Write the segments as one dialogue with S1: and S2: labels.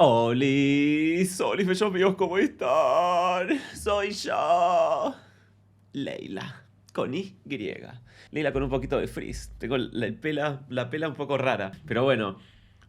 S1: Olis, Olis, bellos amigos, ¿cómo están? Soy yo, Leila, con Y. Leila con un poquito de frizz. Tengo la pela un poco rara, pero bueno,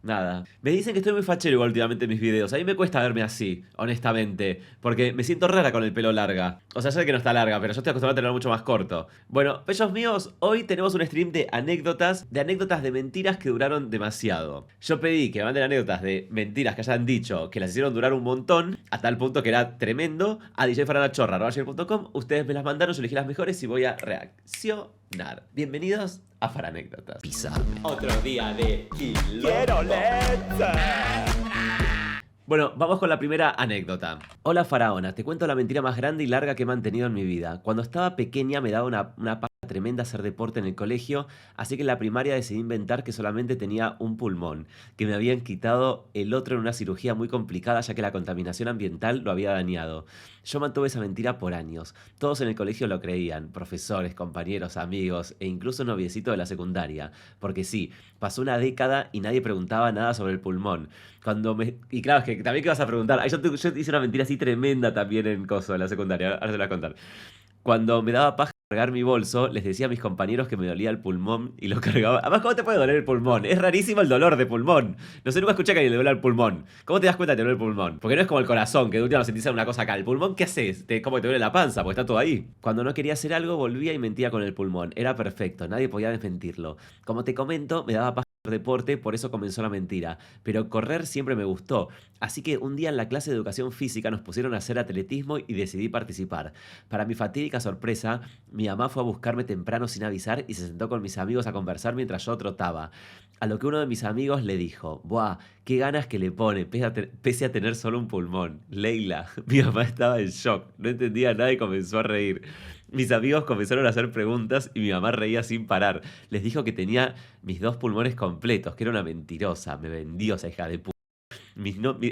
S1: nada. Me dicen que estoy muy fachero igual últimamente en mis videos. A mí me cuesta verme así, honestamente, porque me siento rara con el pelo larga. O sea, sé que no está larga, pero yo estoy acostumbrado a tenerlo mucho más corto. Bueno, bellos míos, hoy tenemos un stream de anécdotas de mentiras que duraron demasiado. Yo pedí que me manden anécdotas de mentiras que hayan dicho que las hicieron durar un montón, a tal punto que era tremendo, a djfaranachorra.com. Ustedes me las mandaron, yo elegí las mejores y voy a reaccionar. Bienvenidos a Faranécdotas. Pisame. Otro día de
S2: ¡Quiero leche!
S1: Bueno, vamos con la primera anécdota. Hola Faraona, te cuento la mentira más grande y larga que he mantenido en mi vida. Cuando estaba pequeña me daba una paja tremenda hacer deporte en el colegio, así que en la primaria decidí inventar que solamente tenía un pulmón, que me habían quitado el otro en una cirugía muy complicada ya que la contaminación ambiental lo había dañado. Yo mantuve esa mentira por años. Todos en el colegio lo creían, profesores, compañeros, amigos e incluso un noviecito de la secundaria. Porque sí, pasó una década y nadie preguntaba nada sobre el pulmón. Y claro, es que también que vas a preguntar. Yo hice una mentira así tremenda también en Coso, en la secundaria. Ahora te la voy a contar. Cuando me daba paja cargar mi bolso, les decía a mis compañeros que me dolía el pulmón y lo cargaba. Además, ¿cómo te puede doler el pulmón? Es rarísimo el dolor de pulmón. No sé, nunca escuché que a alguien le duele el pulmón. ¿Cómo te das cuenta que te duele el pulmón? Porque no es como el corazón, que de última lo sentís en una cosa acá. ¿El pulmón qué haces? ¿Cómo te duele la panza? Porque está todo ahí. Cuando no quería hacer algo, volvía y mentía con el pulmón. Era perfecto, nadie podía desmentirlo. Como te comento, me daba paja hacer deporte, por eso comenzó la mentira. Pero correr siempre me gustó. Así que un día en la clase de educación física nos pusieron a hacer atletismo y decidí participar. Para mi fatídica sorpresa, mi mamá fue a buscarme temprano sin avisar y se sentó con mis amigos a conversar mientras yo trotaba. A lo que uno de mis amigos le dijo: ¡Buah! ¡Qué ganas que le pone, pese a tener solo un pulmón! Leila, mi mamá estaba en shock, no entendía nada y comenzó a reír. Mis amigos comenzaron a hacer preguntas y mi mamá reía sin parar. Les dijo que tenía mis dos pulmones completos, que era una mentirosa. Me vendió esa hija de puta.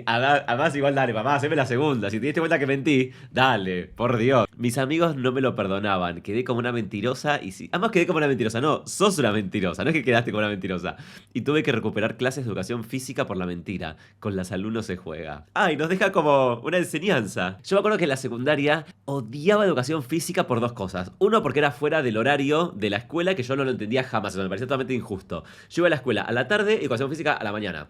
S1: Además, igual dale, mamá, haceme la segunda. Si te diste cuenta que mentí, dale, por Dios. Mis amigos no me lo perdonaban. Quedé como una mentirosa y sí. Además, quedé como una mentirosa. No, sos una mentirosa. No es que quedaste como una mentirosa. Y tuve que recuperar clases de educación física por la mentira. Con la salud no se juega. Ay, nos deja como una enseñanza. Yo me acuerdo que en la secundaria odiaba educación física por dos cosas. Uno, porque era fuera del horario de la escuela, que yo no lo entendía jamás. Eso me parecía totalmente injusto. Yo iba a la escuela a la tarde, educación física a la mañana.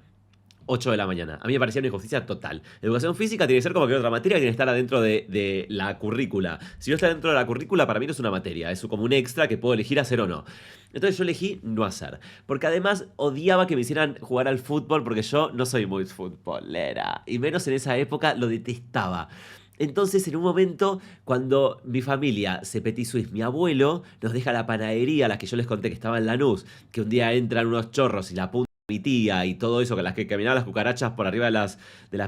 S1: 8 de la mañana. A mí me parecía una injusticia total. Educación física tiene que ser como que otra materia que tiene que estar adentro de la currícula. Si no está dentro de la currícula, para mí no es una materia, es como un extra que puedo elegir hacer o no. Entonces yo elegí no hacer. Porque además odiaba que me hicieran jugar al fútbol porque yo no soy muy futbolera. Y menos en esa época lo detestaba. Entonces, en un momento, cuando mi familia se Petit Suisse, mi abuelo nos deja la panadería, la que yo les conté que estaba en Lanús, que un día entran unos chorros y la punta mi tía y todo eso, con las que caminaban las cucarachas por arriba de las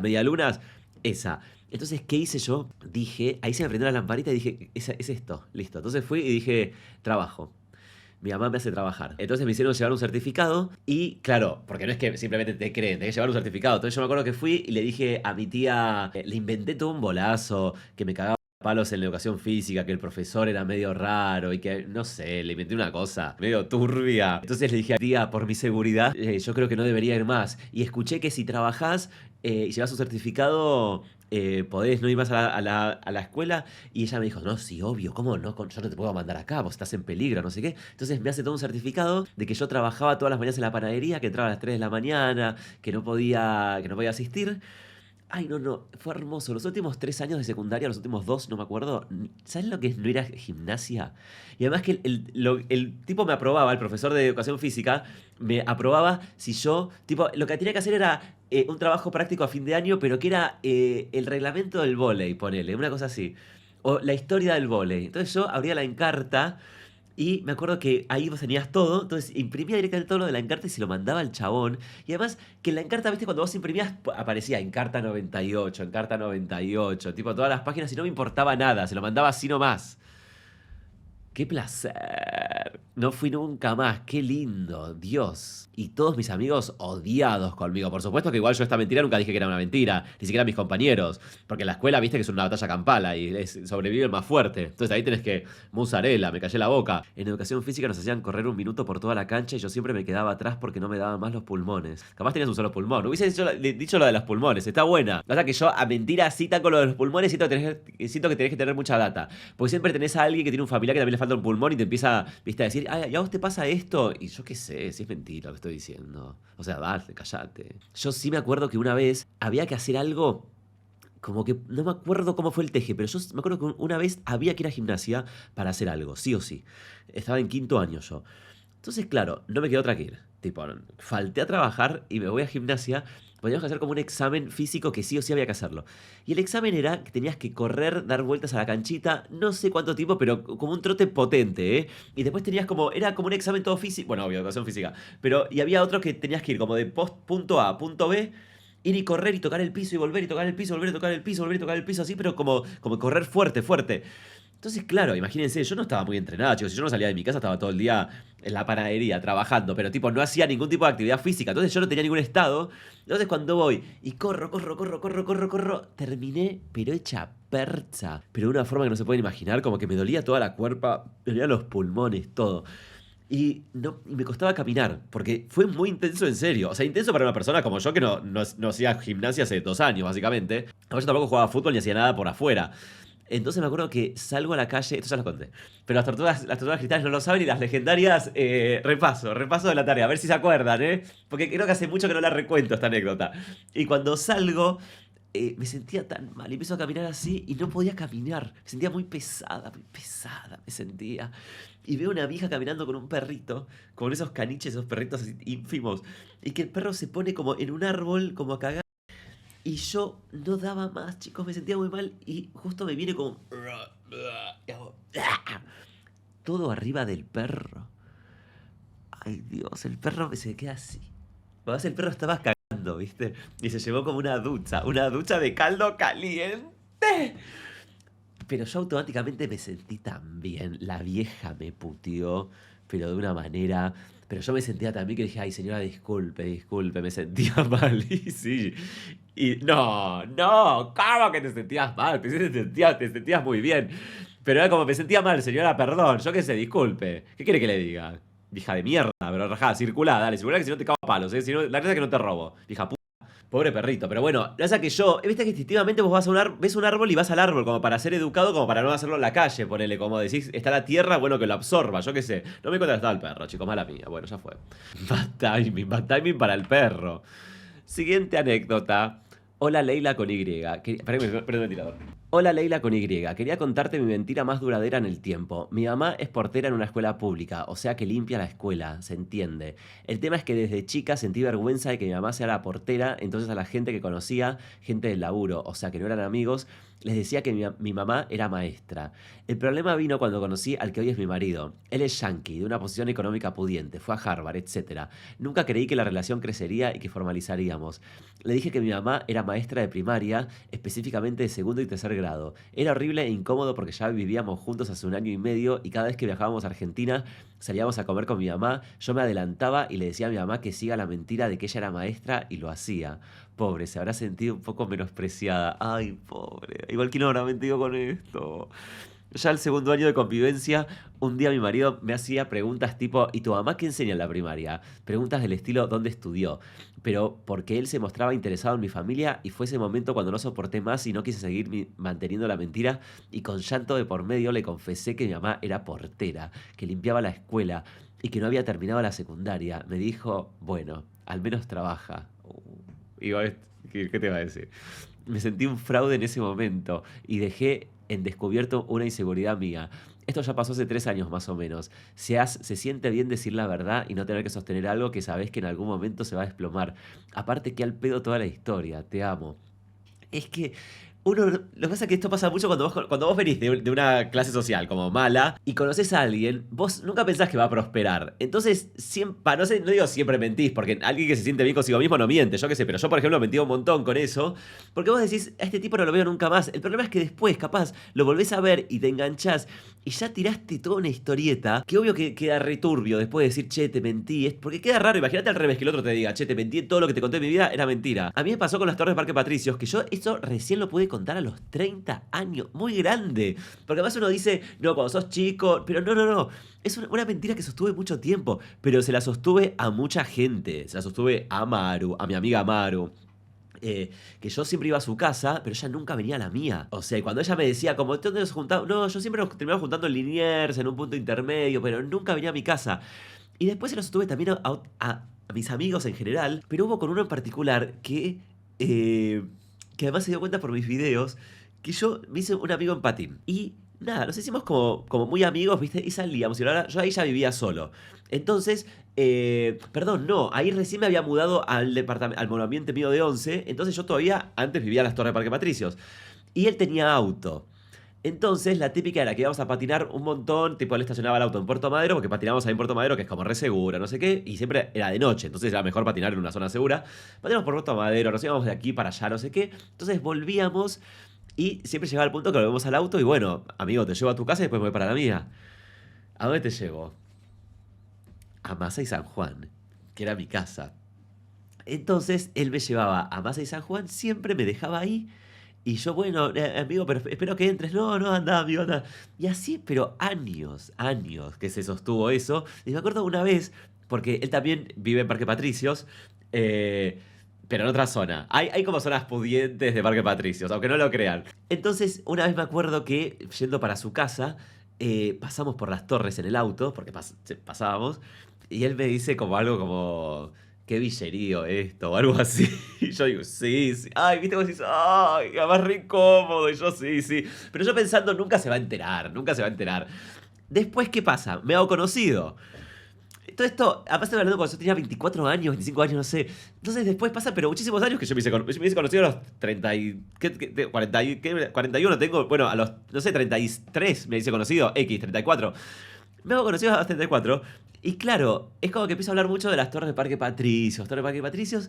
S1: medialunas, esa. Entonces, ¿qué hice yo? Dije, ahí se me prendió la lamparita y dije, es esto, listo. Entonces fui y dije, trabajo. Mi mamá me hace trabajar. Entonces me hicieron llevar un certificado y, claro, porque no es que simplemente te creen, tenés que llevar un certificado. Entonces yo me acuerdo que fui y le dije a mi tía, le inventé todo un bolazo, que me cagaba palos en la educación física, que el profesor era medio raro y que, no sé, le inventé una cosa medio turbia. Entonces le dije a tía, por mi seguridad, yo creo que no debería ir más. Y escuché que si trabajás y llevas un certificado, podés no ir más a la escuela. Y ella me dijo, no, sí, obvio, ¿cómo no? Yo no te puedo mandar acá, vos estás en peligro, no sé qué. Entonces me hace todo un certificado de que yo trabajaba todas las mañanas en la panadería, que entraba a las 3 de la mañana, que no podía asistir. Ay, no, no, fue hermoso. Los últimos 3 años de secundaria, los últimos dos, no me acuerdo. ¿Sabes lo que es no ir a gimnasia? Y además que el tipo me aprobaba, el profesor de educación física, me aprobaba si yo, tipo, lo que tenía que hacer era un trabajo práctico a fin de año, pero que era el reglamento del vóley, ponele, una cosa así. O la historia del vóley. Entonces yo abría la Encarta y me acuerdo que ahí vos tenías todo, entonces imprimía directamente todo lo de la Encarta y se lo mandaba al chabón. Y además que en la Encarta, viste, cuando vos imprimías, aparecía Encarta 98, Encarta 98, tipo todas las páginas y no me importaba nada, se lo mandaba así nomás. Qué placer. No fui nunca más. Qué lindo. Dios. Y todos mis amigos odiados conmigo. Por supuesto que igual yo esta mentira nunca dije que era una mentira. Ni siquiera mis compañeros. Porque en la escuela viste que es una batalla campal y sobrevive el más fuerte. Entonces ahí tenés que... Musarela, me callé la boca. En educación física nos hacían correr un minuto por toda la cancha y yo siempre me quedaba atrás porque no me daban más los pulmones. Capaz tenías un solo pulmón. Hubiese dicho lo de los pulmones. Está buena. O sea que yo a mentira cita con lo de los pulmones siento que tenés que tener mucha data. Porque siempre tenés a alguien que tiene un familiar que también le falta un pulmón y te empieza, viste, a decir, ay, ¿y a vos te pasa esto? Y yo qué sé, si es mentira lo que estoy diciendo. O sea, dale, callate. Yo sí me acuerdo que una vez había que hacer algo, como que, no me acuerdo cómo fue el teje, pero yo me acuerdo que una vez había que ir a gimnasia para hacer algo, sí o sí. Estaba en quinto año yo. Entonces, claro, no me quedó otra que ir. Tipo, falté a trabajar y me voy a gimnasia. Teníamos que hacer como un examen físico que sí o sí había que hacerlo. Y el examen era que tenías que correr, dar vueltas a la canchita, no sé cuánto tiempo, pero como un trote potente, ¿eh? Y después tenías como, era como un examen todo físico, bueno, obvio, educación física, pero, y había otro que tenías que ir como de punto A a punto B, ir y correr y tocar el piso y volver y tocar el piso, volver a tocar el piso, volver a tocar el piso, así, pero como correr fuerte, fuerte. Entonces, claro, imagínense, yo no estaba muy entrenado, chicos. Si yo no salía de mi casa, estaba todo el día en la panadería trabajando, pero tipo, no hacía ningún tipo de actividad física. Entonces yo no tenía ningún estado. Entonces cuando voy y corro, terminé, pero hecha percha. Pero de una forma que no se pueden imaginar, como que me dolía toda la cuerpa, me dolían los pulmones, todo. Y, no, y me costaba caminar, porque fue muy intenso en serio. O sea, intenso para una persona como yo que no hacía gimnasia hace 2 años, básicamente. Yo tampoco jugaba fútbol ni hacía nada por afuera. Entonces me acuerdo que salgo a la calle, esto ya lo conté, pero las tortugas cristales no lo saben y las legendarias, repaso de la tarea, a ver si se acuerdan, ¿eh? Porque creo que hace mucho que no la recuento esta anécdota. Y cuando salgo, me sentía tan mal y empiezo a caminar así y no podía caminar. Me sentía muy pesada me sentía. Y veo una vieja caminando con un perrito, con esos caniches, esos perritos así ínfimos, y que el perro se pone como en un árbol, como a cagar. Y yo no daba más, chicos, me sentía muy mal y justo me viene como... y hago, todo arriba del perro. Ay, Dios, el perro se queda así. Además, el perro estaba cagando, ¿viste? Y se llevó como una ducha de caldo caliente. Pero yo automáticamente me sentí tan bien. La vieja me puteó, pero de una manera. Pero yo me sentía también que dije, ay, señora, disculpe, me sentía mal. Y sí. Y no, ¿cómo que te sentías mal? Te sentías muy bien. Pero era como, me sentía mal, señora, perdón. Yo qué sé, disculpe. ¿Qué quiere que le diga? Vieja de mierda, pero rajada, circulá, dale, circulá que si no te cago a palos, ¿eh? Si no, la verdad es que no te robo. Vieja puta. Pobre perrito, pero bueno, la verdad que yo, viste que instintivamente vos vas a ves un árbol y vas al árbol como para ser educado, como para no hacerlo en la calle, ponele, como decís, está la tierra, bueno, que lo absorba, yo qué sé. No me cuenta estaba el perro, chicos, mala mía, bueno, ya fue. Bad timing para el perro. Siguiente anécdota. Hola Leila con Y. Perdón, ventilador. Hola Leila con Y. Quería contarte mi mentira más duradera en el tiempo. Mi mamá es portera en una escuela pública, o sea que limpia la escuela, se entiende. El tema es que desde chica sentí vergüenza de que mi mamá sea la portera, entonces a la gente que conocía, gente del laburo, o sea que no eran amigos, les decía que mi mamá era maestra. El problema vino cuando conocí al que hoy es mi marido. Él es yankee, de una posición económica pudiente, fue a Harvard, etc. Nunca creí que la relación crecería y que formalizaríamos. Le dije que mi mamá era maestra de primaria, específicamente de segundo y tercer grado. Era horrible e incómodo porque ya vivíamos juntos hace 1 año y medio y cada vez que viajábamos a Argentina salíamos a comer con mi mamá, yo me adelantaba y le decía a mi mamá que siga la mentira de que ella era maestra y lo hacía. Pobre, se habrá sentido un poco menospreciada. Ay, pobre. Igual que no habrá mentido con esto. Ya el segundo año de convivencia, un día mi marido me hacía preguntas tipo, ¿y tu mamá qué enseña en la primaria? Preguntas del estilo, ¿dónde estudió? Pero porque él se mostraba interesado en mi familia y fue ese momento cuando no soporté más y no quise seguir manteniendo la mentira y con llanto de por medio le confesé que mi mamá era portera, que limpiaba la escuela y que no había terminado la secundaria. Me dijo, bueno, al menos trabaja. Igual, ¿qué te va a decir? Me sentí un fraude en ese momento y dejé en descubierto una inseguridad mía. Esto ya pasó hace 3 años más o menos. Se siente bien decir la verdad y no tener que sostener algo que sabes que en algún momento se va a desplomar. Aparte que al pedo toda la historia, te amo. Es que Lo que pasa es que esto pasa mucho cuando vos venís de una clase social como mala y conoces a alguien, vos nunca pensás que va a prosperar. Entonces, siempre, no sé, no digo siempre mentís, porque alguien que se siente bien consigo mismo no miente, yo qué sé, pero yo, por ejemplo, mentí un montón con eso, porque vos decís, a este tipo no lo veo nunca más. El problema es que después, capaz, lo volvés a ver y te enganchás y ya tiraste toda una historieta que obvio que queda returbio después de decir, che, te mentí. Porque queda raro, imagínate al revés que el otro te diga, che, te mentí, todo lo que te conté en mi vida era mentira. A mí me pasó con las Torres de Parque Patricios, que yo esto recién lo pude contar a los 30 años, muy grande. Porque además uno dice, no, cuando sos chico, pero no. Es una mentira que sostuve mucho tiempo, pero se la sostuve a mucha gente. Se la sostuve a Maru, a mi amiga Maru. Que yo siempre iba a su casa, pero ella nunca venía a la mía. O sea, y cuando ella me decía, como, ¿dónde nos juntamos? No, yo siempre nos terminaba juntando en Liniers, en un punto intermedio, pero nunca venía a mi casa. Y después se lo sostuve también a mis amigos en general, pero hubo con uno en particular que además se dio cuenta por mis videos que yo me hice un amigo en patín. Y nada, nos hicimos como muy amigos, ¿viste? Y salíamos. Y ahora yo ahí ya vivía solo. Entonces, perdón, no, ahí recién me había mudado al departamento, al monoambiente mío de 11. Entonces yo todavía antes vivía en las Torres de Parque Patricios. Y él tenía auto. Entonces, la típica era que íbamos a patinar un montón, tipo él estacionaba el auto en Puerto Madero, porque patinamos ahí en Puerto Madero, que es como re segura, no sé qué, y siempre era de noche, entonces era mejor patinar en una zona segura. Patinamos por Puerto Madero, nos íbamos de aquí para allá, no sé qué. Entonces volvíamos y siempre llegaba el punto que volvemos al auto y bueno, amigo, te llevo a tu casa y después me voy para la mía. ¿A dónde te llevo? A Masa y San Juan, que era mi casa. Entonces él me llevaba a Masa y San Juan, siempre me dejaba ahí. Y yo, bueno, amigo, pero espero que entres. No, anda, amigo, anda. Y así, pero años que se sostuvo eso. Y me acuerdo una vez, porque él también vive en Parque Patricios, eh, pero en otra zona. Hay como zonas pudientes de Parque Patricios, aunque no lo crean. Entonces, una vez me acuerdo que, yendo para su casa, pasamos por las torres en el auto, porque pasábamos, y él me dice como algo como qué villerío esto, o algo así. Y yo digo, sí. Ay, viste, vos decís, ay, además re incómodo. Y yo, sí. Pero yo pensando, nunca se va a enterar. Después, ¿qué pasa? Me hago conocido. Todo esto, aparte estoy hablando cuando yo tenía 24 años, 25 años, no sé. Entonces después pasa, pero muchísimos años que yo me hice conocido a los 30 y... 41 tengo, bueno, a los, no sé, 33 me hice conocido, X, 34. Me hago conocido a los 34. Y claro, es como que empiezo a hablar mucho de las Torres de Parque Patricios, Torres de Parque Patricios.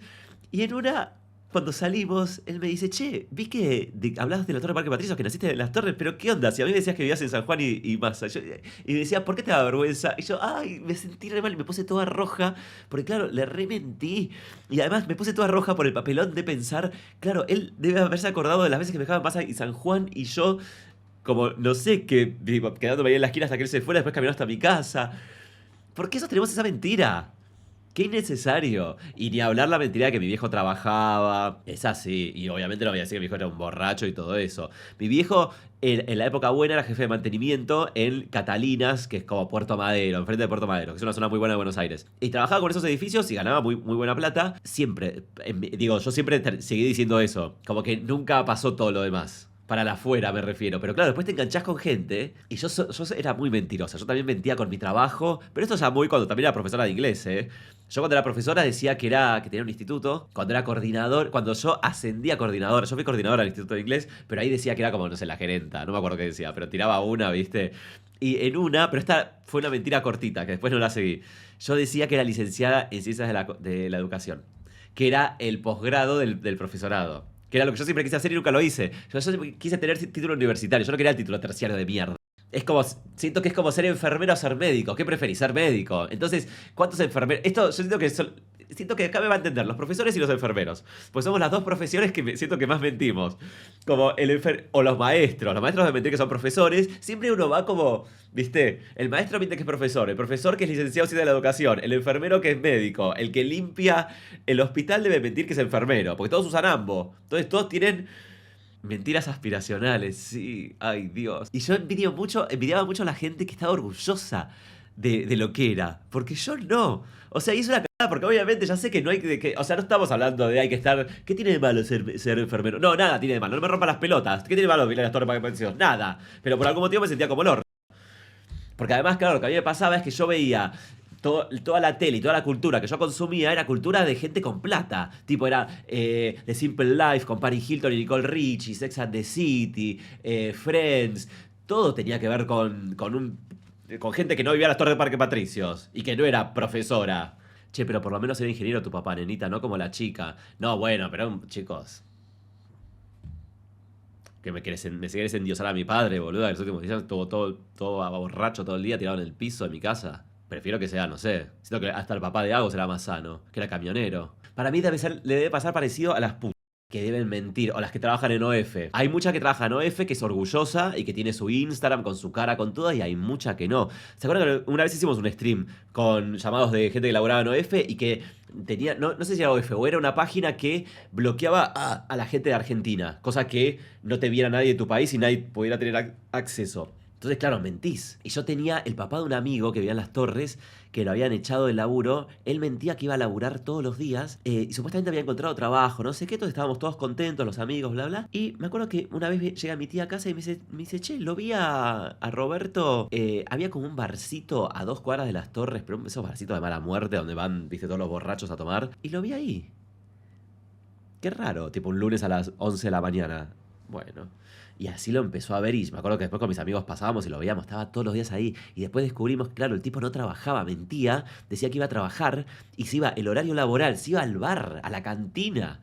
S1: Y en una, cuando salimos, él me dice, che, vi que hablabas de la Torre de Parque Patricios, que naciste en las Torres, pero ¿qué onda? Si a mí me decías que vivías en San Juan y Massa. Y me decía, ¿por qué te da vergüenza? Y yo, ay, me sentí re mal y me puse toda roja, porque claro, le re mentí. Y además me puse toda roja por el papelón de pensar, claro, él debe haberse acordado de las veces que me dejaba en Massa y San Juan y yo como, no sé, quedándome ahí en la esquina hasta que él se fuera, después caminó hasta mi casa. ¿Por qué sostenemos esa mentira? Qué innecesario. Y ni hablar la mentira de que mi viejo trabajaba. Es así. Y obviamente no voy a decir que mi viejo era un borracho y todo eso. Mi viejo, en la época buena, era jefe de mantenimiento en Catalinas, que es como Puerto Madero, enfrente de Puerto Madero, que es una zona muy buena de Buenos Aires. Y trabajaba con esos edificios y ganaba muy buena plata. Siempre. Digo, yo siempre seguí diciendo eso. Como que nunca pasó todo lo demás. Para la afuera me refiero. Pero claro, después te enganchás con gente. Y yo era muy mentirosa. Yo también mentía con mi trabajo. Pero esto ya muy cuando también era profesora de inglés, ¿eh? Yo cuando era profesora decía que tenía un instituto. Cuando era coordinador, cuando yo ascendí a coordinador. Yo fui coordinador al instituto de inglés. Pero ahí decía que era como, no sé, la gerenta. No me acuerdo qué decía. Pero tiraba una, ¿viste? Y en una, pero esta fue una mentira cortita, que después no la seguí. Yo decía que era licenciada en ciencias de la educación. Que era el posgrado del profesorado. Que era lo que yo siempre quise hacer y nunca lo hice. Yo siempre quise tener título universitario. Yo no quería el título terciario de mierda. Es como, siento que es como ser enfermero o ser médico. ¿Qué preferís? Ser médico. Entonces, ¿cuántos enfermeros? Esto yo siento que acá me va a entender los profesores y los enfermeros. Pues somos las dos profesiones que siento que más mentimos. Como o los maestros. Los maestros de mentir que son profesores. Siempre uno va como, ¿viste? El maestro miente que es profesor. El profesor que es licenciado en ciencia de la educación. El enfermero que es médico. El que limpia el hospital debe mentir que es enfermero. Porque todos usan ambos. Entonces todos tienen mentiras aspiracionales, sí, ay Dios. Y yo envidiaba mucho a la gente que estaba orgullosa de lo que era, porque yo no. O sea, hice una cagada porque obviamente ya sé que no hay o sea, no estamos hablando de hay que estar, ¿qué tiene de malo ser enfermero? No, nada tiene de malo, no me rompan las pelotas. ¿Qué tiene de malo mirar las torres para que pensión? Nada. Pero por algún motivo me sentía como el orto. Porque además, claro, lo que a mí me pasaba es que yo veía toda la tele y toda la cultura que yo consumía era cultura de gente con plata. Tipo, era The Simple Life con Paris Hilton y Nicole Richie, Sex and the City, Friends. Todo tenía que ver con gente que no vivía en las Torres de Parque Patricios y que no era profesora. Che, pero por lo menos era ingeniero tu papá, nenita, no como la chica. No, bueno, pero chicos, que me quieres endiosar a mi padre, boludo. En los últimos días estuvo todo borracho todo el día tirado en el piso de mi casa. Prefiero que sea, no sé. Siento que hasta el papá de Agos será más sano, que era camionero. Para mí le debe pasar parecido a las putas que deben mentir, o las que trabajan en OF. Hay mucha que trabaja en OF que es orgullosa y que tiene su Instagram con su cara, con todo, y hay mucha que no. ¿Se acuerdan que una vez hicimos un stream con llamados de gente que laburaba en OF y que tenía, no sé si era OF o era una página que bloqueaba a la gente de Argentina, cosa que no te viera nadie de tu país y nadie pudiera tener acceso? Entonces, claro, mentís. Y yo tenía el papá de un amigo que vivía en Las Torres, que lo habían echado del laburo. Él mentía que iba a laburar todos los días y supuestamente había encontrado trabajo, no sé qué. Entonces estábamos todos contentos, los amigos, bla, bla. Y me acuerdo que una vez llega mi tía a casa y me dice, che, lo vi a Roberto. Había como un barcito a 2 cuadras de Las Torres, pero esos barcitos de mala muerte donde van, viste, todos los borrachos a tomar. Y lo vi ahí. Qué raro, tipo un lunes a las 11 de la mañana. Bueno, y así lo empezó a ver y me acuerdo que después con mis amigos pasábamos y lo veíamos, estaba todos los días ahí. Y después descubrimos, claro, el tipo no trabajaba, mentía, decía que iba a trabajar y se iba el horario laboral, se iba al bar, a la cantina.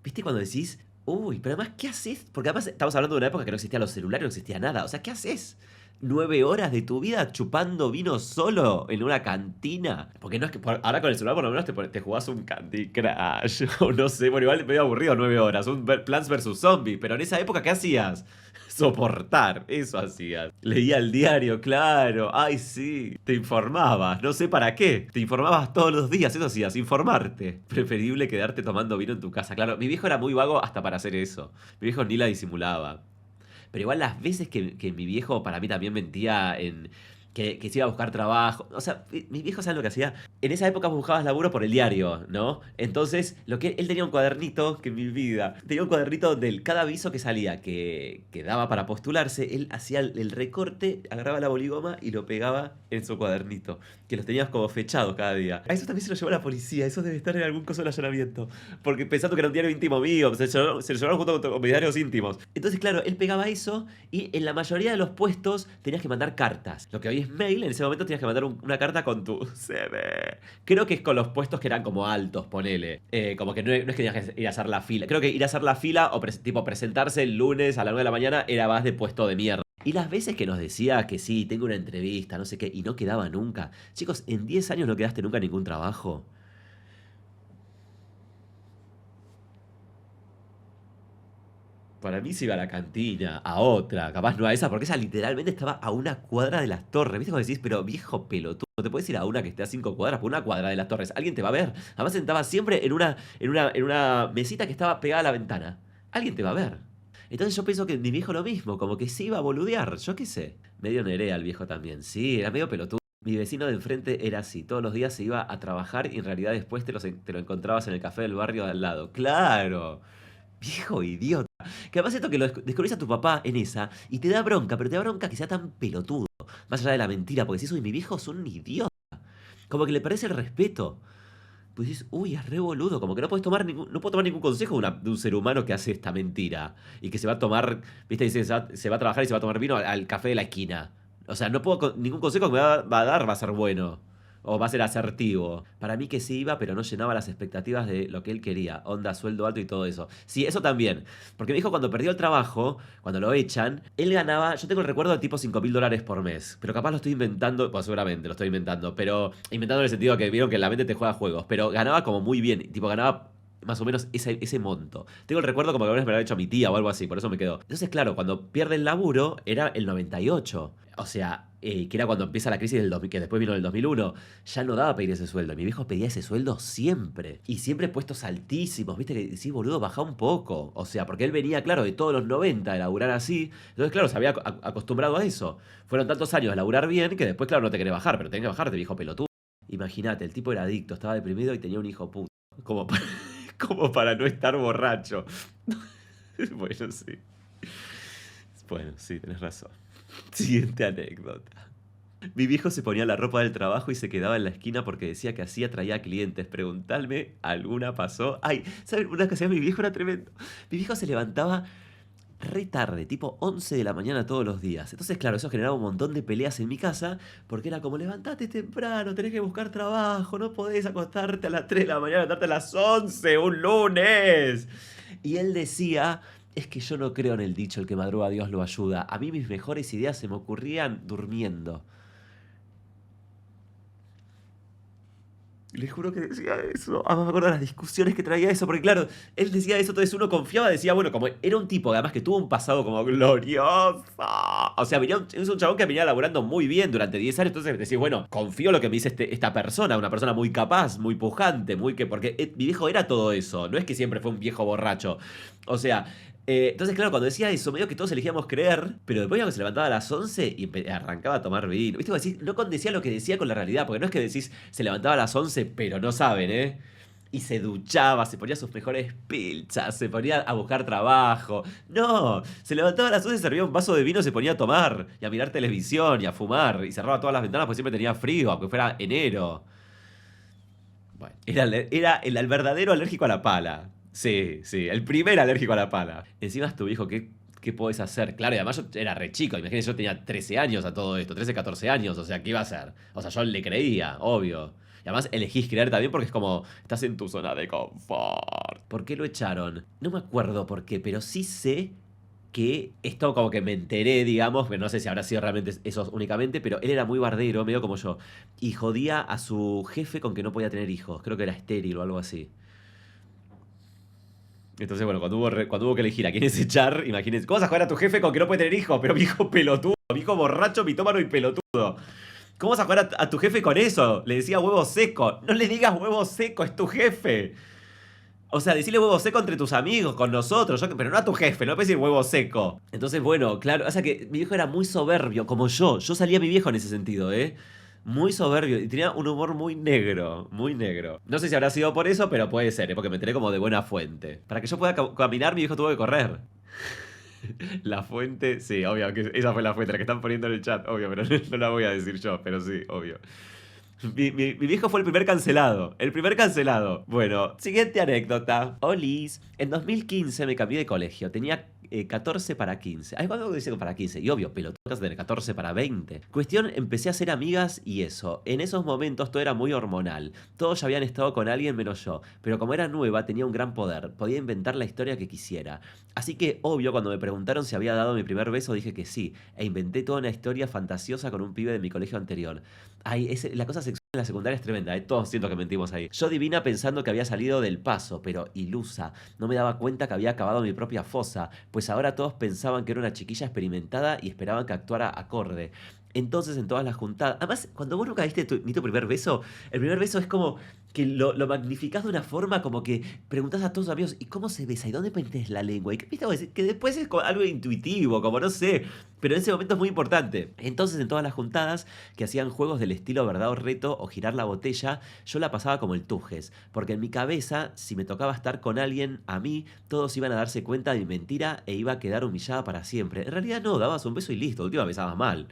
S1: ¿Viste cuando decís, uy, pero además, ¿qué haces? Porque además estamos hablando de una época que no existían los celulares, no existía nada. O sea, ¿qué haces? 9 horas de tu vida chupando vino solo en una cantina. Porque no es que ahora con el celular por lo menos te jugás un Candy Crush. O no sé, bueno, igual medio aburrido 9 horas. Un Plants vs Zombies. Pero en esa época, ¿qué hacías? Soportar, eso hacías. Leía el diario, claro. Ay, sí. Te informabas, no sé para qué. Te informabas todos los días, eso hacías, informarte. Preferible quedarte tomando vino en tu casa. Claro, mi viejo era muy vago hasta para hacer eso. Mi viejo ni la disimulaba. Pero igual las veces que mi viejo para mí también mentía en que se iba a buscar trabajo. O sea, mi viejo, ¿sabes lo que hacía? En esa época buscabas laburo por el diario, ¿no? Entonces, él tenía un cuadernito, que en mi vida, tenía un cuadernito donde cada aviso que salía, que daba para postularse, él hacía el recorte, agarraba la boligoma y lo pegaba en su cuadernito. Que los tenías como fechados cada día. A eso también se lo llevó la policía, eso debe estar en algún coso del allanamiento. Porque pensando que era un diario íntimo mío, se lo llevaron junto con mis diarios íntimos. Entonces, claro, él pegaba eso y en la mayoría de los puestos tenías que mandar cartas. Lo que hoy es mail, en ese momento tenías que mandar una carta con tu CV. Creo que es con los puestos que eran como altos, ponele. Como que no es que tenías que ir a hacer la fila. Creo que ir a hacer la fila o tipo presentarse el lunes a las 9 de la mañana era más de puesto de mierda. Y las veces que nos decía que sí, tengo una entrevista, no sé qué, y no quedaba nunca. Chicos, ¿en 10 años no quedaste nunca en ningún trabajo? Para mí se iba a la cantina, a otra, capaz no a esa, porque esa literalmente estaba a 1 cuadra de Las Torres. ¿Viste cómo decís? Pero viejo pelotudo, no te puedes ir a una que esté a 5 cuadras por 1 cuadra de Las Torres. Alguien te va a ver. Además sentaba siempre en una mesita que estaba pegada a la ventana. Alguien te va a ver. Entonces yo pienso que mi viejo lo mismo, como que se iba a boludear, yo qué sé. Medio nerea el viejo también, sí, era medio pelotudo. Mi vecino de enfrente era así, todos los días se iba a trabajar y en realidad después te lo encontrabas en el café del barrio de al lado. ¡Claro! Viejo idiota. Que además esto que lo descubrís a tu papá en esa y te da bronca, pero te da bronca que sea tan pelotudo. Más allá de la mentira, porque si soy mi viejo, son un idiota. Como que le parece el respeto. Pues dices, uy, es re boludo. Como que no puedo tomar ningún consejo de un ser humano que hace esta mentira. Y que se va a tomar, viste, dice, se va a trabajar y se va a tomar vino al café de la esquina. O sea, no puedo, ningún consejo que va a dar va a ser bueno. O va a ser asertivo. Para mí que sí iba, pero no llenaba las expectativas de lo que él quería. Onda, sueldo alto y todo eso. Sí, eso también. Porque me dijo cuando perdió el trabajo, cuando lo echan, él ganaba, yo tengo el recuerdo de tipo $5.000 por mes. Pero capaz lo estoy inventando, pues seguramente lo estoy inventando. Pero inventando en el sentido que vieron que la mente te juega juegos. Pero ganaba como muy bien. Tipo, ganaba más o menos ese monto. Tengo el recuerdo como que alguna vez me lo había hecho mi tía o algo así, por eso me quedó. Entonces, claro, cuando pierde el laburo era el 98. O sea, que era cuando empieza la crisis del 2000, que después vino el 2001. Ya no daba pedir ese sueldo. Mi viejo pedía ese sueldo siempre. Y siempre puestos altísimos. Viste que sí, boludo, baja un poco. O sea, porque él venía, claro, de todos los 90 de laburar así. Entonces, claro, se había acostumbrado a eso. Fueron tantos años de laburar bien que después, claro, no te querés bajar, pero tenés que bajarte, viejo pelotudo. Imagínate, el tipo era adicto, estaba deprimido y tenía un hijo puto. Como para, como para no estar borracho. Bueno, sí. Bueno, sí, tenés razón. Siguiente anécdota. Mi viejo se ponía la ropa del trabajo y se quedaba en la esquina porque decía que así atraía clientes. Preguntarme, ¿alguna pasó? Ay, ¿saben? Una que hacía mi viejo era tremendo. Mi viejo se levantaba re tarde, tipo 11 de la mañana todos los días. Entonces, claro, eso generaba un montón de peleas en mi casa, porque era como, levantate temprano, tenés que buscar trabajo, no podés acostarte a las 3 de la mañana, levantarte a las 11 un lunes. Y él decía, es que yo no creo en el dicho, el que madruga Dios lo ayuda. A mí mis mejores ideas se me ocurrían durmiendo. Les juro que decía eso. Ah, me acuerdo de las discusiones que traía eso, porque claro, él decía eso, entonces uno confiaba, decía, bueno, como era un tipo, además que tuvo un pasado como glorioso. O sea, es un chabón que venía laburando muy bien durante 10 años, entonces decís, bueno, confío en lo que me dice esta persona, una persona muy capaz, muy pujante, muy que, porque mi viejo era todo eso, no es que siempre fue un viejo borracho. O sea, entonces, claro, cuando decía eso, medio que todos elegíamos creer, pero después que se levantaba a las 11 y arrancaba a tomar vino. ¿Viste? Como decís, no condecía lo que decía con la realidad, porque no es que decís, se levantaba a las 11 pero no saben, ¿eh? Y se duchaba, se ponía sus mejores pilchas, se ponía a buscar trabajo. No, se levantaba a las 11, servía un vaso de vino, se ponía a tomar, y a mirar televisión, y a fumar, y cerraba todas las ventanas porque siempre tenía frío, aunque fuera enero. Bueno, era el verdadero alérgico a la pala. Sí, sí, el primer alérgico a la pala. Encima es tu viejo, ¿qué podés hacer? Claro, y además yo era re chico, imagínate, yo tenía 13 años a todo esto, 13, 14 años, o sea, ¿qué iba a hacer? O sea, yo le creía, obvio. Y además elegís creer también porque es como, estás en tu zona de confort. ¿Por qué lo echaron? No me acuerdo por qué, pero sí sé que esto como que me enteré, digamos, pero no sé si habrá sido realmente eso únicamente, pero él era muy bardero, medio como yo, y jodía a su jefe con que no podía tener hijos, creo que era estéril o algo así. Entonces, bueno, cuando hubo que elegir a quién es echar, imagínense, ¿cómo vas a jugar a tu jefe con que no puede tener hijos? Pero viejo pelotudo, viejo borracho, mitómano y pelotudo. ¿Cómo vas a jugar a tu jefe con eso? Le decía huevo seco. No le digas huevo seco, es tu jefe. O sea, decirle huevo seco entre tus amigos, con nosotros, pero no a tu jefe, no puedes decir huevo seco. Entonces, bueno, claro, o sea que mi viejo era muy soberbio, como yo. Yo salía a mi viejo en ese sentido, ¿eh? Muy soberbio y tenía un humor muy negro, muy negro. No sé si habrá sido por eso, pero puede ser, ¿eh? Porque me enteré como de buena fuente. Para que yo pueda caminar, mi viejo tuvo que correr. La fuente, sí, obvio, que esa fue la fuente, la que están poniendo en el chat, obvio, pero no la voy a decir yo, pero sí, obvio. Mi viejo fue el primer cancelado. El primer cancelado. Bueno, siguiente anécdota. Olis. En 2015 me cambié de colegio. Tenía 14 para 15. Ay, ¿cuándo dice para 15? Y obvio, pelotudas de 14 para 20. Cuestión, empecé a hacer amigas y eso. En esos momentos todo era muy hormonal. Todos ya habían estado con alguien menos yo. Pero como era nueva, tenía un gran poder. Podía inventar la historia que quisiera. Así que, obvio, cuando me preguntaron si había dado mi primer beso, dije que sí. E inventé toda una historia fantasiosa con un pibe de mi colegio anterior. Ay, la cosa sexual en la secundaria es tremenda, ¿eh? Todos siento que mentimos ahí. Yo divina pensando que había salido del paso, pero ilusa. No me daba cuenta que había acabado mi propia fosa, pues ahora todos pensaban que era una chiquilla experimentada y esperaban que actuara acorde. Entonces en todas las juntadas... Además, cuando vos nunca viste ni tu primer beso, el primer beso es como que lo magnificás de una forma como que preguntás a todos tus amigos, ¿y cómo se besa? ¿Y dónde metes la lengua? ¿Y qué viste? Que después es como algo intuitivo, como no sé, pero en ese momento es muy importante. Entonces en todas las juntadas que hacían juegos del estilo verdad o reto o girar la botella, yo la pasaba como el Tujes, porque en mi cabeza, si me tocaba estar con alguien, a mí, todos iban a darse cuenta de mi mentira e iba a quedar humillada para siempre. En realidad no, dabas un beso y listo, de última besabas mal.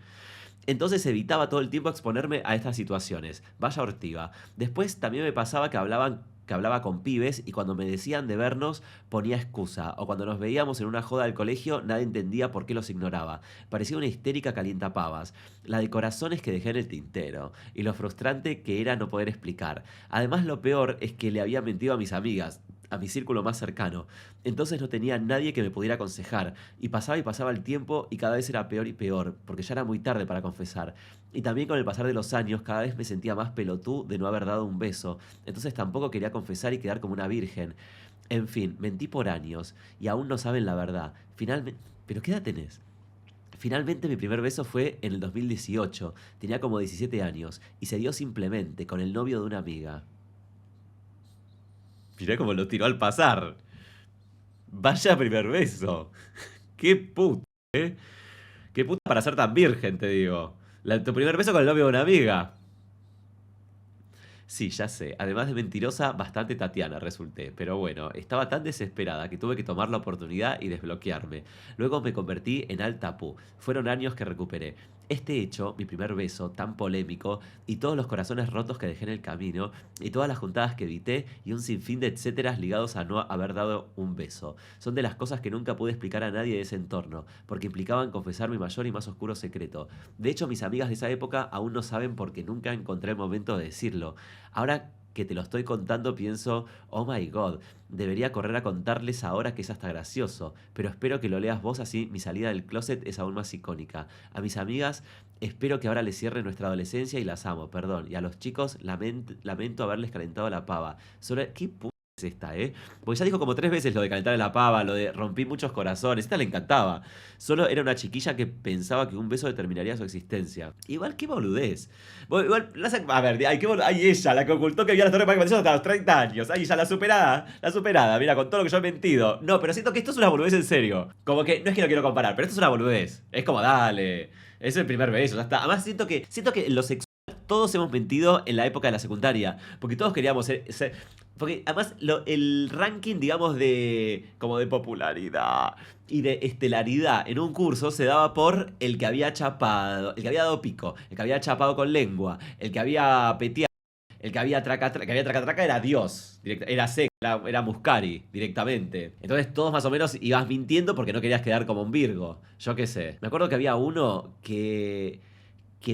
S1: Entonces evitaba todo el tiempo exponerme a estas situaciones. Vaya ortiga. Después también me pasaba que hablaba con pibes y cuando me decían de vernos ponía excusa. O cuando nos veíamos en una joda del colegio nadie entendía por qué los ignoraba. Parecía una histérica calientapavas. La de corazones que dejé en el tintero. Y lo frustrante que era no poder explicar. Además lo peor es que le había mentido a mis amigas, a mi círculo más cercano. Entonces no tenía nadie que me pudiera aconsejar. Y pasaba el tiempo y cada vez era peor y peor, porque ya era muy tarde para confesar. Y también con el pasar de los años cada vez me sentía más pelotú de no haber dado un beso. Entonces tampoco quería confesar y quedar como una virgen. En fin, mentí por años y aún no saben la verdad. Finalmente... ¿Pero qué edad tenés? Finalmente mi primer beso fue en el 2018. Tenía como 17 años y se dio simplemente con el novio de una amiga. Mirá cómo lo tiró al pasar. Vaya primer beso. Qué puta, ¿eh? Qué puta para ser tan virgen, te digo. Tu primer beso con el novio de una amiga. Sí, ya sé. Además de mentirosa, bastante Tatiana resulté. Pero bueno, estaba tan desesperada que tuve que tomar la oportunidad y desbloquearme. Luego me convertí en alta pu. Fueron años que recuperé. Este hecho, mi primer beso, tan polémico, y todos los corazones rotos que dejé en el camino, y todas las juntadas que evité, y un sinfín de etcéteras ligados a no haber dado un beso. Son de las cosas que nunca pude explicar a nadie de ese entorno, porque implicaban confesar mi mayor y más oscuro secreto. De hecho, mis amigas de esa época aún no saben porque nunca encontré el momento de decirlo. Ahora que te lo estoy contando pienso, oh my god, debería correr a contarles ahora que es hasta gracioso, pero espero que lo leas vos así mi salida del closet es aún más icónica. A mis amigas espero que ahora les cierre nuestra adolescencia y las amo, perdón. Y a los chicos lamento haberles calentado la pava. ¿Qué es esta, eh? Porque ya dijo como 3 veces lo de calentar la pava, lo de rompí muchos corazones. Esta le encantaba. Solo era una chiquilla que pensaba que un beso determinaría su existencia. Igual, qué boludez. Igual, a ver, ay, ella, la que ocultó que vio las Torres Gemelas hasta los 30 años. Ay, ella, la superada. Mira, con todo lo que yo he mentido. No, pero siento que esto es una boludez en serio. Como que, no es que lo quiero comparar, pero esto es una boludez. Es como, dale. Es el primer beso, ya está. Además, siento que en lo sexual todos hemos mentido en la época de la secundaria. Porque todos queríamos ser. Porque además el ranking, digamos, como de popularidad y de estelaridad en un curso se daba por el que había chapado, el que había dado pico, el que había chapado con lengua, el que había peteado, el que había traca era Dios, era Seca, era Muscari directamente. Entonces todos más o menos ibas mintiendo porque no querías quedar como un Virgo. Yo qué sé. Me acuerdo que había uno que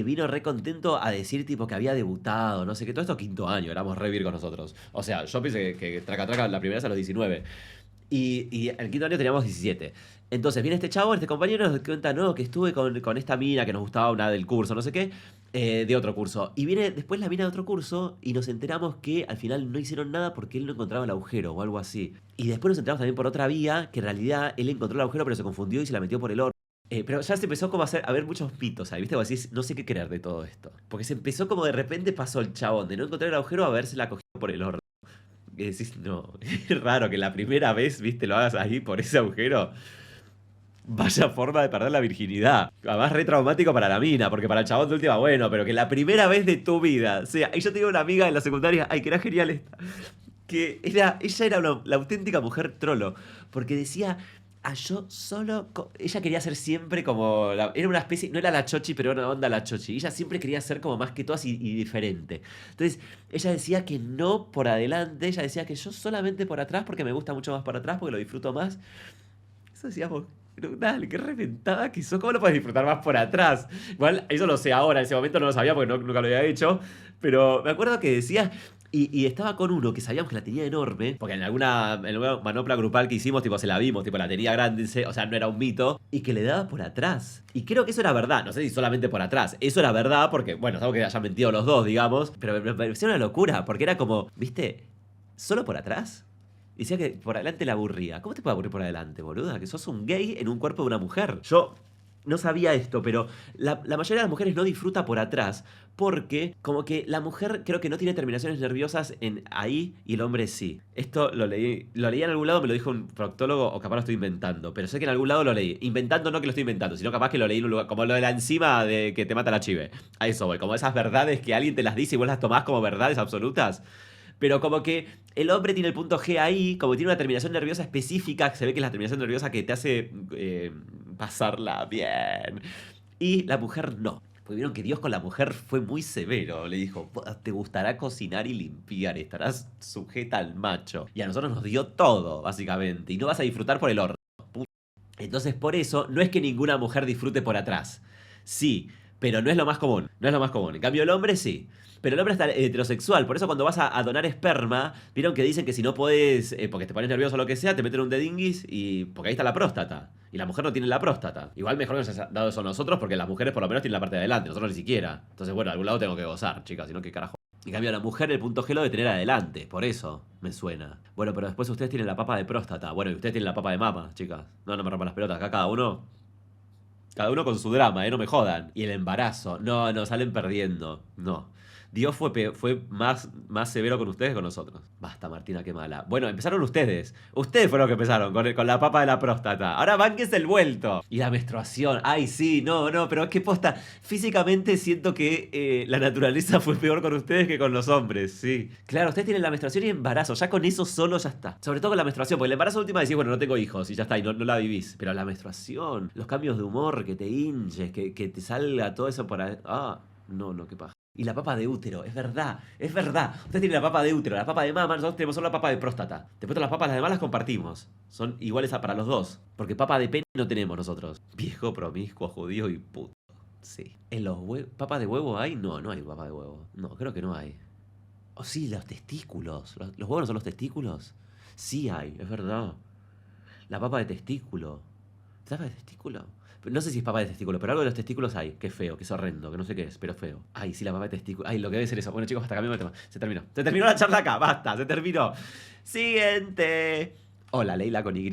S1: vino re contento a decir tipo que había debutado, no sé qué, todo esto quinto año, éramos re virgos nosotros. O sea, yo pensé que traca traca la primera vez a los 19. Y el quinto año teníamos 17. Entonces viene este chavo, este compañero, nos cuenta, no, que estuve con esta mina que nos gustaba, una del curso, no sé qué, de otro curso. Y viene después la mina de otro curso y nos enteramos que al final no hicieron nada porque él no encontraba el agujero o algo así. Y después nos enteramos también por otra vía, que en realidad él encontró el agujero pero se confundió y se la metió por el orto. Pero ya se empezó como a ver muchos mitos ahí, ¿viste? Vos decís, no sé qué creer de todo esto. Porque se empezó como de repente pasó el chabón de no encontrar el agujero a verse la cogido por el orto. Y decís, no, es raro que la primera vez, ¿viste? Lo hagas ahí por ese agujero. Vaya forma de perder la virginidad. Además, re traumático para la mina, porque para el chabón de última, bueno, pero que la primera vez de tu vida. O sea, y yo tengo una amiga en la secundaria, ay, que era genial esta. Ella era la auténtica mujer trolo. Porque decía, yo solo. Ella quería ser siempre como. Era una especie. No era la chochi, pero era una onda la chochi. Ella siempre quería ser como más que todas y diferente. Entonces, ella decía que no por adelante. Ella decía que yo solamente por atrás, porque me gusta mucho más por atrás, porque lo disfruto más. Eso decíamos. Pero dale, qué reventada que sos. ¿Cómo lo puedes disfrutar más por atrás? Igual, eso lo sé ahora. En ese momento no lo sabía porque nunca lo había hecho. Pero me acuerdo que decía. Y estaba con uno que sabíamos que la tenía enorme, porque en alguna manopla grupal que hicimos, tipo, se la vimos, tipo, la tenía grande, o sea, no era un mito, y que le daba por atrás. Y creo que eso era verdad, no sé si solamente por atrás, eso era verdad, porque, bueno, es algo que hayan mentido los dos, digamos, pero me pareció una locura, porque era como, ¿viste? ¿Solo por atrás? Decía que por adelante la aburría. ¿Cómo te puede aburrir por adelante, boluda? Que sos un gay en un cuerpo de una mujer. Yo no sabía esto, pero la mayoría de las mujeres no disfruta por atrás porque como que la mujer creo que no tiene terminaciones nerviosas en ahí y el hombre sí. Esto lo leí en algún lado, me lo dijo un proctólogo o capaz lo estoy inventando, pero sé que en algún lado lo leí. Inventando no que lo estoy inventando, sino capaz que lo leí en un lugar, como lo de la enzima de que te mata la chive. A eso voy, como esas verdades que alguien te las dice y vos las tomás como verdades absolutas. Pero como que el hombre tiene el punto G ahí, como tiene una terminación nerviosa específica, se ve que es la terminación nerviosa que te hace pasarla bien. Y la mujer no. Porque vieron que Dios con la mujer fue muy severo. Le dijo, te gustará cocinar y limpiar, estarás sujeta al macho. Y a nosotros nos dio todo, básicamente. Y no vas a disfrutar por el orto. Entonces por eso no es que ninguna mujer disfrute por atrás. Sí, pero no es lo más común. No es lo más común. En cambio el hombre sí. Pero el hombre está heterosexual, por eso cuando vas a donar esperma, vieron que dicen que si no podés, porque te pones nervioso o lo que sea, te meten un dedinguis y. Porque ahí está la próstata. Y la mujer no tiene la próstata. Igual mejor que nos haya dado eso a nosotros, porque las mujeres por lo menos tienen la parte de adelante, nosotros ni siquiera. Entonces, bueno, de algún lado tengo que gozar, chicas, si no, ¿qué carajo? En cambio, a la mujer el punto G lo de tener adelante, por eso me suena. Bueno, pero después ustedes tienen la papa de próstata. Bueno, y ustedes tienen la papa de mama, chicas. No, no me rompan las pelotas, acá cada uno. Cada uno con su drama, no me jodan. Y el embarazo. No, no, salen perdiendo. No. Dios fue más severo con ustedes que con nosotros. Basta, Martina, qué mala. Bueno, empezaron ustedes. Ustedes fueron los que empezaron con la papa de la próstata. Ahora banques el vuelto. Y la menstruación. Ay, sí, no, pero es que posta. Físicamente siento que la naturaleza fue peor con ustedes que con los hombres, sí. Claro, ustedes tienen la menstruación y embarazo. Ya con eso solo ya está. Sobre todo con la menstruación, porque el embarazo última decís, bueno, no tengo hijos y ya está, y no la vivís. Pero la menstruación, los cambios de humor, que te hinches, que te salga todo eso por ahí. Ah, no, qué paja. Y la papa de útero, es verdad, es verdad. Ustedes tienen la papa de útero, la papa de mama, nosotros tenemos solo la papa de próstata. Después las papas, las demás las compartimos. Son iguales para los dos. Porque papa de pene no tenemos nosotros. Viejo, promiscuo, judío y puto. Sí. ¿En los huevos? ¿Papa de huevo hay? No hay papa de huevo. No, creo que no hay. Oh, sí, los testículos. ¿Los huevos no son los testículos? Sí hay, es verdad. La papa de testículo. ¿Papa de testículo? No sé si es papa de testículo, pero algo de los testículos hay, que es feo, que es horrendo, que no sé qué es, pero feo. Ay, sí, la papa de testículo. Ay, lo que debe ser eso. Bueno, chicos, hasta cambiamos de tema. Se terminó. Se terminó la charla acá, basta, se terminó. Siguiente. Hola, Leila con Y.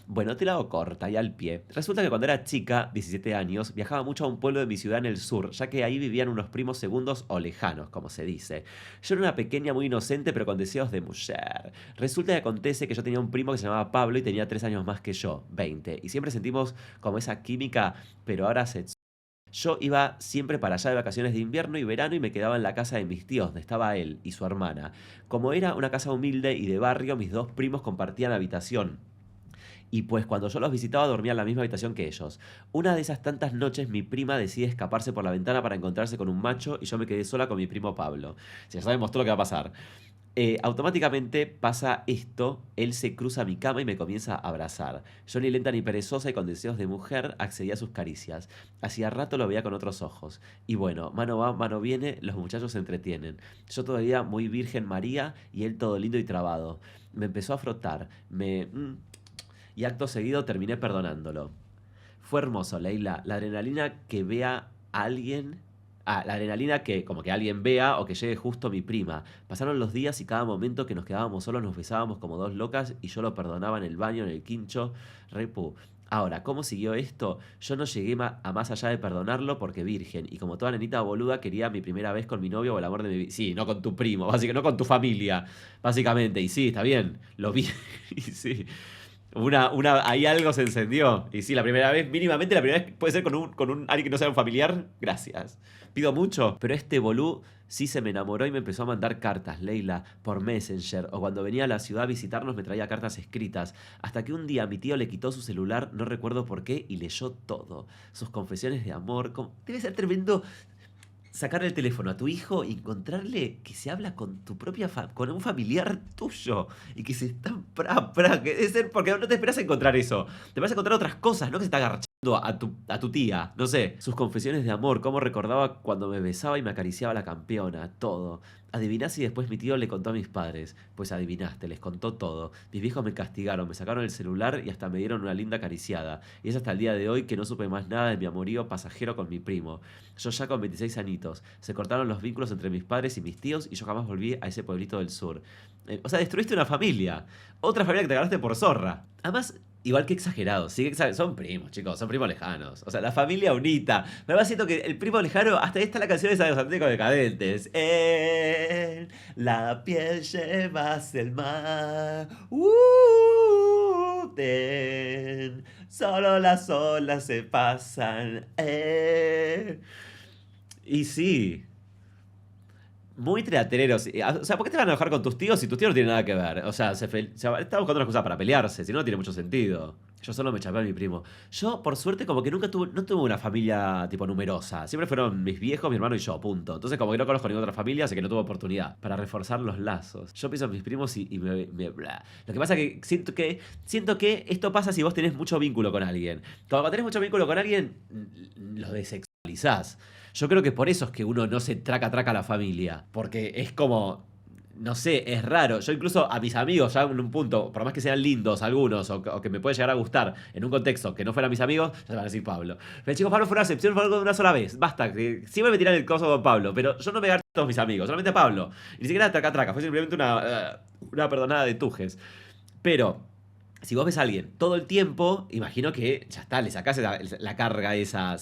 S1: Bueno, te la hago corta y al pie. Resulta que cuando era chica, 17 años, viajaba mucho a un pueblo de mi ciudad en el sur, ya que ahí vivían unos primos segundos o lejanos, como se dice. Yo era una pequeña muy inocente, pero con deseos de mujer. Resulta que acontece que yo tenía un primo que se llamaba Pablo y tenía 3 años más que yo, 20. Y siempre sentimos como esa química, pero ahora se... Yo iba siempre para allá de vacaciones de invierno y verano y me quedaba en la casa de mis tíos, donde estaba él y su hermana. Como era una casa humilde y de barrio, mis dos primos compartían habitación. Y pues cuando yo los visitaba dormía en la misma habitación que ellos. Una de esas tantas noches mi prima decide escaparse por la ventana para encontrarse con un macho y yo me quedé sola con mi primo Pablo. Si ya sabemos todo lo que va a pasar. Automáticamente pasa esto, él se cruza mi cama y me comienza a abrazar. Yo ni lenta ni perezosa y con deseos de mujer accedí a sus caricias. Hacía rato lo veía con otros ojos. Y bueno, mano va, mano viene, los muchachos se entretienen. Yo todavía muy virgen María y él todo lindo y trabado. Me empezó a frotar, y acto seguido terminé perdonándolo. Fue hermoso, Leila. La adrenalina que vea a alguien. Ah, la adrenalina que como que alguien vea o que llegue justo mi prima. Pasaron los días y cada momento que nos quedábamos solos nos besábamos como dos locas y yo lo perdonaba en el baño, en el quincho. Repu. Ahora, ¿cómo siguió esto? Yo no llegué a más allá de perdonarlo porque virgen. Y como toda nenita boluda quería mi primera vez con mi novio o el amor de mi vida. Sí, no con tu primo, básicamente, no con tu familia. Básicamente. Y sí, está bien. Lo vi. Y sí. Ahí algo se encendió. Y sí, la primera vez, mínimamente la primera vez puede ser con alguien que no sea un familiar. Gracias. Pido mucho. Pero este bolú sí se me enamoró y me empezó a mandar cartas, Leila, por Messenger. O cuando venía a la ciudad a visitarnos me traía cartas escritas. Hasta que un día mi tío le quitó su celular, no recuerdo por qué, y leyó todo. Sus confesiones de amor. Debe ser tremendo sacar el teléfono a tu hijo y encontrarle que se habla con tu con un familiar tuyo y que se están que debe ser porque no te esperas a encontrar eso. Te vas a encontrar otras cosas, no que se está agarchando a tu tía, no sé. Sus confesiones de amor, cómo recordaba cuando me besaba y me acariciaba la campeona, todo. Adivinás si después mi tío le contó a mis padres. Pues adivinaste, les contó todo. Mis viejos me castigaron, me sacaron el celular y hasta me dieron una linda acariciada. Y es hasta el día de hoy que no supe más nada de mi amorío pasajero con mi primo. Yo ya con 26 añitos. Se cortaron los vínculos entre mis padres y mis tíos y yo jamás volví a ese pueblito del sur. O sea, destruiste una familia. Otra familia que te agarraste por zorra. Además, igual que exagerado, son primos, chicos, son primos lejanos. O sea, la familia unita. Me va siento que el primo lejano, hasta ahí está la canción esa de los Atléticos Decadentes. En la piel llevas el mar. Solo las olas se pasan. Y sí. Muy teatreros. O sea, ¿por qué te van a enojar con tus tíos si tus tíos no tienen nada que ver? O sea, está buscando una excusa para pelearse, si no, no tiene mucho sentido. Yo solo me chapé a mi primo. Yo, por suerte, como que no tuve una familia tipo numerosa. Siempre fueron mis viejos, mi hermano y yo, punto. Entonces, como que no conozco ninguna otra familia, así que no tuve oportunidad para reforzar los lazos. Yo pienso en mis primos y bla. Lo que pasa es que siento que esto pasa si vos tenés mucho vínculo con alguien. Cuando tenés mucho vínculo con alguien, lo desexualizás. Yo creo que por eso es que uno no se traca a la familia. Porque es como, no sé, es raro. Yo incluso a mis amigos, ya en un punto, por más que sean lindos algunos, o que me puede llegar a gustar en un contexto que no fueran mis amigos, ya se van a decir Pablo. Pero chicos, Pablo fue una excepción, fue algo de una sola vez. Basta, que siempre me tiran el coso con Pablo. Pero yo no me agarro a todos mis amigos, solamente a Pablo. Y ni siquiera traca. Fue simplemente una perdonada de tujes. Pero si vos ves a alguien todo el tiempo, imagino que ya está, le sacás la carga esa.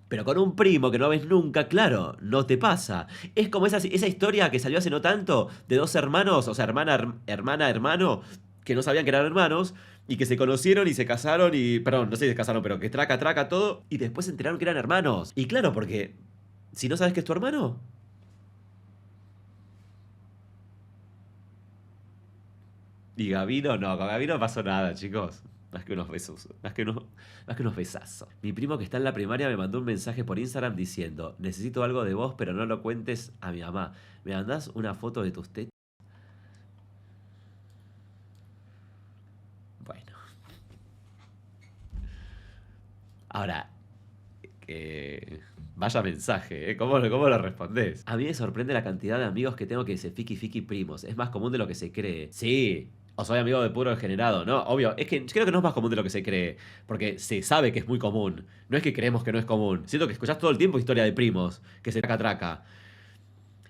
S1: Pero con un primo que no ves nunca, claro, no te pasa. Es como esa historia que salió hace no tanto de dos hermanos, o sea, hermano, que no sabían que eran hermanos y que se conocieron y se casaron y... Perdón, no sé si se casaron, pero que traca todo y después se enteraron que eran hermanos. Y claro, porque si no sabes que es tu hermano... Y Gavino, no, con Gavino no pasó nada, chicos. Más que unos besos, más que unos besazos. Mi primo que está en la primaria me mandó un mensaje por Instagram diciendo: necesito algo de vos, pero no lo cuentes a mi mamá. ¿Me mandás una foto de tus tetas? Bueno. Ahora, vaya mensaje, ¿eh? ¿Cómo lo respondés? A mí me sorprende la cantidad de amigos que tengo que dicen fiki primos. Es más común de lo que se cree. Sí, o soy amigo de puro degenerado, ¿no? Obvio, es que creo que no es más común de lo que se cree. Porque se sabe que es muy común. No es que creemos que no es común. Siento que escuchás todo el tiempo historia de primos, que se traca.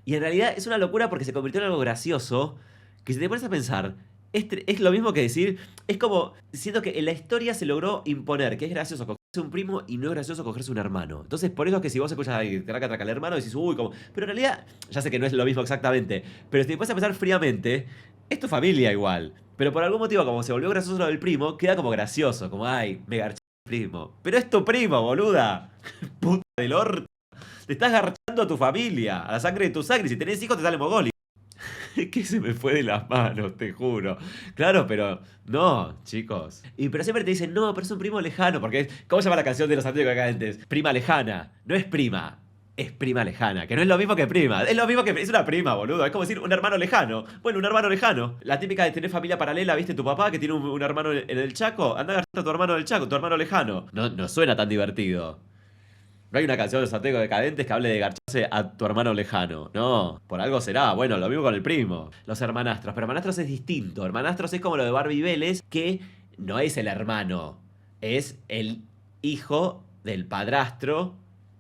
S1: Y en realidad es una locura porque se convirtió en algo gracioso. Que si te pones a pensar, es lo mismo que decir. Es como, siento que en la historia se logró imponer que es gracioso cogerse un primo y no es gracioso cogerse un hermano. Entonces, por eso es que si vos escuchas a alguien traca al hermano, decís, uy, como. Pero en realidad, ya sé que no es lo mismo exactamente. Pero si te pones a pensar fríamente, es tu familia igual. Pero por algún motivo, como se volvió gracioso lo del primo, queda como gracioso. Como, ay, me garché el primo. Pero es tu primo, boluda. Puta del orto. Te estás garchando a tu familia, a la sangre de tu sangre. Si tenés hijos, te sale mogólico. Es que se me fue de las manos, te juro. Claro, pero no, chicos. Pero siempre te dicen, no, pero es un primo lejano. Porque, ¿cómo se llama la canción de los antiguos decadentes? Prima lejana. No es prima. Es prima lejana, que no es lo mismo que prima. Es lo mismo que... Es una prima, boludo. Es como decir un hermano lejano. Bueno, un hermano lejano. La típica de tener familia paralela, ¿viste? Tu papá que tiene un hermano en el Chaco. Anda a agarrar a tu hermano del Chaco, tu hermano lejano. No suena tan divertido. No hay una canción de los antiguos decadentes que hable de garcharse a tu hermano lejano. No, por algo será. Bueno, lo mismo con el primo. Los hermanastros. Pero hermanastros es distinto. Hermanastros es como lo de Barbie Vélez, que no es el hermano. Es el hijo del padrastro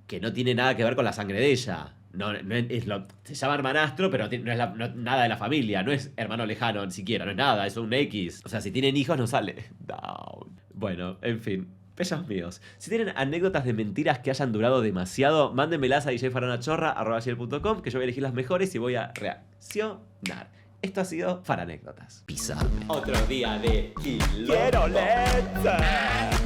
S1: que no tiene nada que ver con la sangre de ella. Se llama hermanastro, pero no es nada de la familia. No es hermano lejano ni siquiera. No es nada. Es un X. O sea, si tienen hijos no sale. No. Bueno, en fin. Bellos míos. Si tienen anécdotas de mentiras que hayan durado demasiado, mándenmelas a djfaranachorra@gmail.com, que yo voy a elegir las mejores y voy a reaccionar. Esto ha sido Faranécdotas. Pisame.
S2: Otro día de quilombo. Quiero leche.